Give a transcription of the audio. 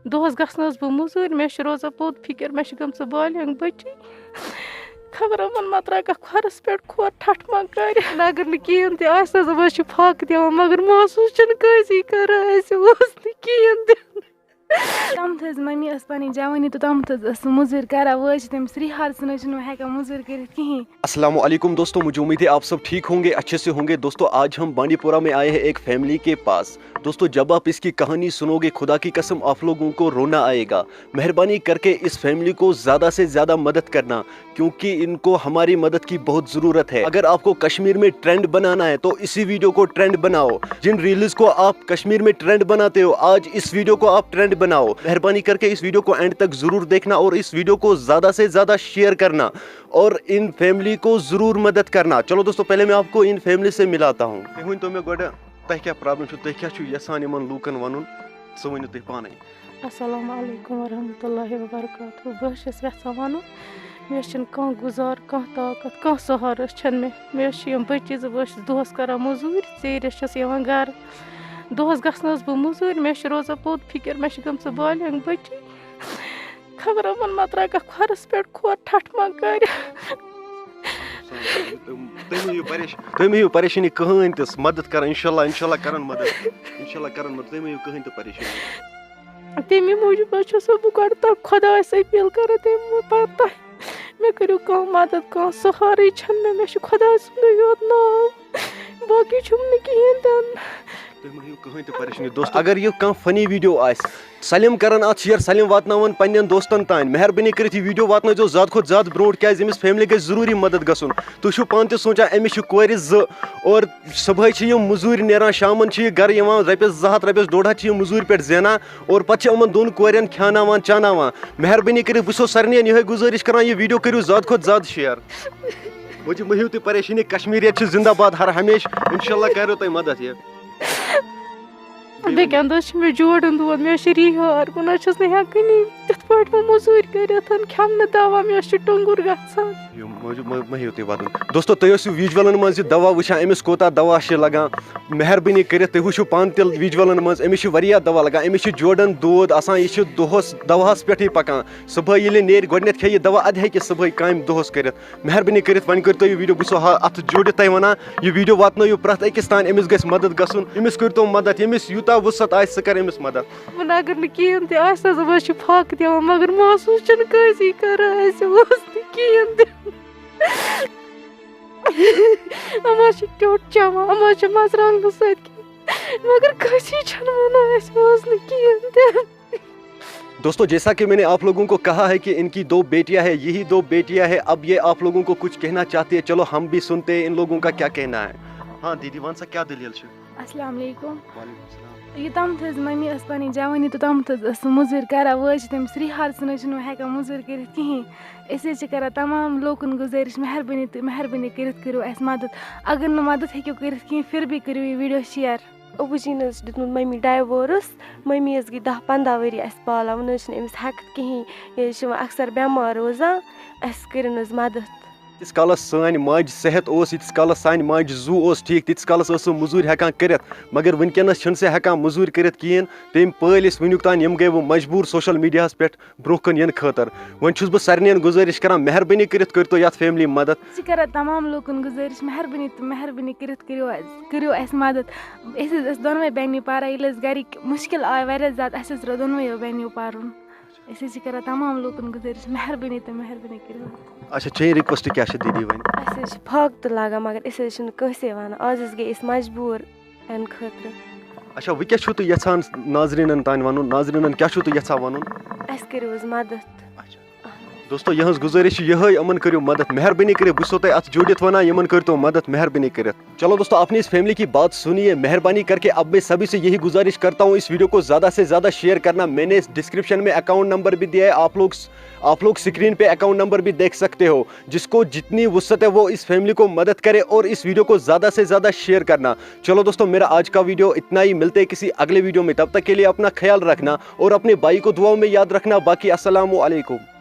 दोहस गژھنس बह मजूर मे रोजान पोत फिक्र मे गमच बालियंग बच्ची खबर यमन मा त्रा खोरस पे खोर ठठ मा कर अगर न कहें तह बह फाक दिवान मगर महसूस कसी कर कहें तम मम्मी पी जवानी तो तम मजूर कर वो तमिस रिहार सन हेकान मजूर कर कहें। अस्सलाम वालेकुम दोस्तों, मुझे उम्मीद है आप सब ठीक होंगे, अच्छे से होंगे। दोस्तों आज हम बांडीपुरा में आए हैं एक फैमिली के पास। दोस्तों जब आप इसकी कहानी सुनोगे खुदा की कसम आप लोगों को रोना आएगा। मेहरबानी करके इस फैमिली को ज़्यादा से ज़्यादा मदद करना क्योंकि इनको हमारी मदद की बहुत ज़रूरत है। अगर आपको कश्मीर में ट्रेंड बनाना है तो इसी वीडियो को ट्रेंड बनाओ। जिन रील्स को आप कश्मीर में ट्रेंड बनाते हो आज इस वीडियो को आप ट्रेंड बनाओ। मेहरबानी करके इस वीडियो को एंड तक ज़रूर देखना और इस वीडियो को ज़्यादा से ज़्यादा शेयर करना और इन फैमिली को ज़रूर मदद करना। चलो दोस्तों पहले मैं आपको इन फैमिली से मिलाता हूँ। तो मैं गोड़ तह क्या प्रॉब्लम तुम क्या यसान इन लूकन वन सह वो तुम पान। अस्सलाम वालेकुम वरहमतुल्लाहि वबरकातुहू। बस यहां वन मे कह गुजार कह ताकत कह सहारा मे बच्ची बस दोहस कर मजूर चेरिस गर दोहस गژھنس बह मजूर मे रोजान पोत फिक्र मे गमच बालियंग बच्ची खबर यमन मा त्रा खोरस पे खोर ठठ मा कर तुम मो परेशानी कहन तिस मदद कर इंशाल्लाह कर मदद तुम मो कहन तो परेशानी तमी मूजूब बह गो खुदा अपील कर तम पता मे करू कह मदद कह सहारे मे खुदा सुन योत नाव बाकी कहें परेशानी। दोस्तों अगर यह कह फनी वीडियो सलिम कर शेयर सलिम वातन पन्न दोस्तन तान मेहरबानी कर वीडियो वातन ज्यादा खुद ज्यादा ब्रो क्या फैमिली गई जरूरी मदद गसन। तुम पान तो सोचा अमिस कोर और सुबह मजूर नीरान शामन गर रपस 200 रपस 150 मजूर पे जेना और पे यमन दोन कोरन खाना चाना। मेहरबानी कर बो सारे ये गुजारिश कर यह वीडियो करो ज्यादा खुद ज्यादा शेयर। मुझे मो तुम परेशानी कश्मीरियत जिंदाबाद हर हमेशा इंशाल्लाह करो तुम मदद ये बेकन मे जोड़न दौद मे रिहार बह हेकनी तिथ पे मजूर कर खेम दवा मे टंगुर गसान। दोस्तों तुम विजुअलन मज दवा वुचान अमिस कोता दवा लगान मेहरबानी कर तुम वो पान ते विजुअलन मज अमिस दवा लगान अमिस जोड़न दौद आसान यह दोहस दवाहस पे पकान सुबह ये नेर गोडन खे दवा अद हे सुबह काम दोहस कर। मेहरबानी कर वन कर वीडियो बह अत जोड़ित तुम वन यह वीडियो वातनो प्रत अकिस तान अमिस गई मदद गसन अमिस कर मदद यमिस यूता वसत सह कर अमिस मदद। वन अगर न कहें तह बह फाक दिवान मगर महसूस कसी कर कहें अमा टोट चवान अमा मजरंग मगर कसी वन कहें। दोस्तों जैसा कि मैंने आप लोगों को कहा है कि इनकी 2 बेटियां हैं, यही 2 बेटियां हैं। अब ये आप लोगों को कुछ कहना चाहती है, चलो हम भी सुनते हैं इन लोगों का क्या कहना है। हाँ दीदी वन सा क्या दलील है? अस्सलाम वालेकुम। यह तम मम्मी पी जवानी तो तम मजूर कर वो तमिस रिहार सन हेकान मजूर कर कहें। कर तमाम लोकन गुजारिश मेहरबानी करो मदद अगर न मदद हेको कर कहें फिर भी करो ये वीडियो शेयर। अबू जी दित मम्मी डाइवोर्स मम्मी गई 10-15 वरी पाला वन अमिस हेकत कहें यह अक्सर बेमार रोजान कर मदद। तीस कालस सान माज सेहत तीस कालस सान माज जू ठीक तीस कालस मजूर हेकान कर मगर वनकस से हेकान मजूर कर कहें तम पल वनुक तान यम गई वो मजबूर सोशल मीडिया पे ब्रोह कन इन खतर। वन बह सारे गुजारिश कर मेहरबानी कर ये फैमिली मदद कर तमाम लोगन गुजारिश मेहरबानी करो मदद। दोनों बहनी पारा ये गरिक मुश्किल आय वारिया ज्यादा दोनों बहनियों पारुन कर तमाम लोगन गुजारिश मेहरबानी करो। अच्छा चे रिक्वेस्ट क्या दीदी वन फाक तो लगा मगर कंसे वन आज गई मजबूर अन खतर। अच्छा वो क्या तुम यहां नाजरीन तान वन नाजरीन क्या तुम यहां वन करो मदद। दोस्तों यह गुजारिश यह यमन करो मदद मेहरबानी कर बह अत जोड़ित वन यमन करो मदद मेहरबानी कर। चलो दोस्तों आपने इस फैमिली की बात सुनिए, मेहरबानी करके अब मैं सभी से यही गुजारिश करता हूँ इस वीडियो को ज़्यादा से ज़्यादा शेयर करना। मैंने डिस्क्रिप्शन में अकाउंट नंबर भी दिया है, आप लोग स्क्रीन पे अकाउंट नंबर भी देख सकते हो। जिसको जितनी वुसअत है वो इस फैमिली को मदद करे और इस वीडियो को ज़्यादा से ज़्यादा शेयर करना। चलो दोस्तों मेरा आज का वीडियो इतना ही, मिलते हैं किसी अगले वीडियो में, तब तक के लिए अपना ख्याल रखना और अपने भाई को दुआओं में याद रखना। बाकी अस्सलामु अलैकुम।